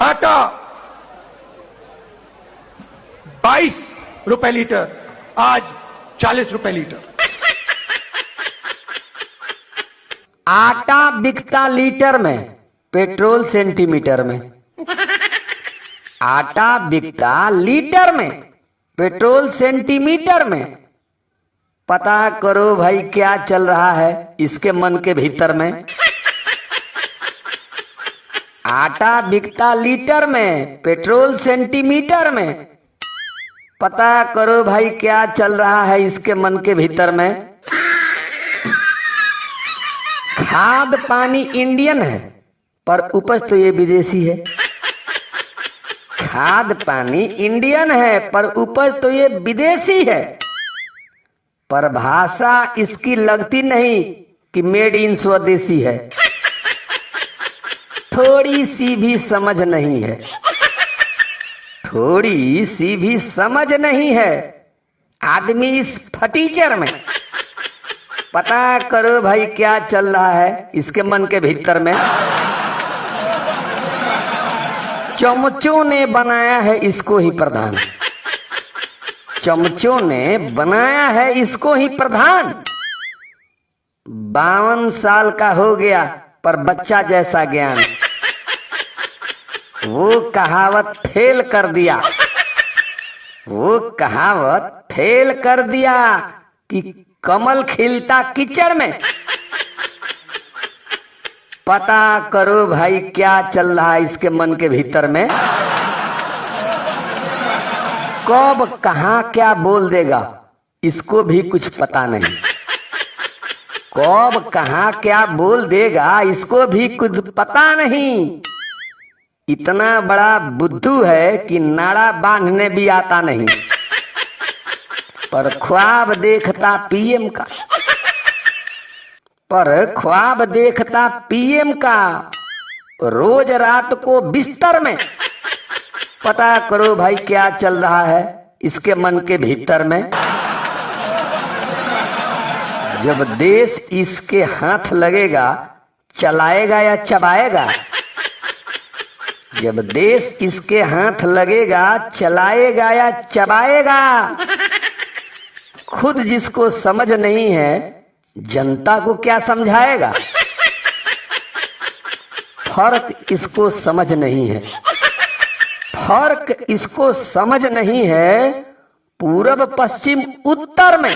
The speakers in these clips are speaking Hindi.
आटा 22 रुपए लीटर, आज 40 रुपए लीटर। आटा बिकता लीटर में, पेट्रोल सेंटीमीटर में। आटा बिकता लीटर में, पेट्रोल सेंटीमीटर में। पता करो भाई क्या चल रहा है इसके मन के भीतर में। आटा बिकता लीटर में, पेट्रोल सेंटीमीटर में। पता करो भाई क्या चल रहा है इसके मन के भीतर में। खाद पानी इंडियन है पर उपज तो ये विदेशी है। खाद पानी इंडियन है पर उपज तो ये विदेशी है। पर भाषा इसकी लगती नहीं कि मेड इन स्वदेशी है। थोड़ी सी भी समझ नहीं है, थोड़ी सी भी समझ नहीं है आदमी इस फटीचर में। पता करो भाई क्या चल रहा है इसके मन के भीतर में। चमचों ने बनाया है इसको ही प्रधान, चमचों ने बनाया है इसको ही प्रधान। 52 साल का हो गया पर बच्चा जैसा ज्ञान। वो कहावत फेल कर दिया, वो कहावत फेल कर दिया कि कमल खिलता कीचड़ में। पता करो भाई क्या चल रहा है इसके मन के भीतर में। कब कहां क्या बोल देगा इसको भी कुछ पता नहीं। कब कहां क्या बोल देगा इसको भी कुछ पता नहीं। इतना बड़ा बुद्धू है कि नाड़ा बांधने भी आता नहीं। पर ख्वाब देखता पीएम का, पर ख्वाब देखता पीएम का रोज रात को बिस्तर में। पता करो भाई क्या चल रहा है इसके मन के भीतर में। जब देश इसके हाथ लगेगा चलाएगा या चबाएगा। जब देश इसके हाथ लगेगा चलाएगा या चबाएगा। खुद जिसको समझ नहीं है जनता को क्या समझाएगा। फर्क इसको समझ नहीं है, फर्क इसको समझ नहीं है पूरब पश्चिम उत्तर में।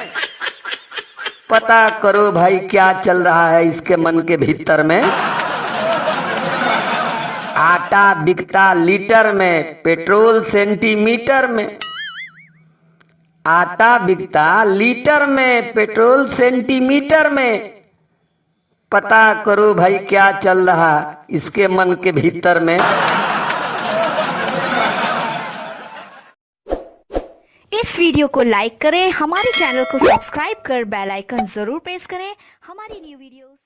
पता करो भाई क्या चल रहा है इसके मन के भीतर में। आटा बिकता लीटर में, पेट्रोल सेंटीमीटर में। आटा बिकता लीटर में, पेट्रोल सेंटीमीटर में। पता करो भाई क्या चल रहा इसके मन के भीतर में। इस वीडियो को लाइक करें, हमारे चैनल को सब्सक्राइब कर बेल आइकन जरूर प्रेस करें हमारी न्यू वीडियोस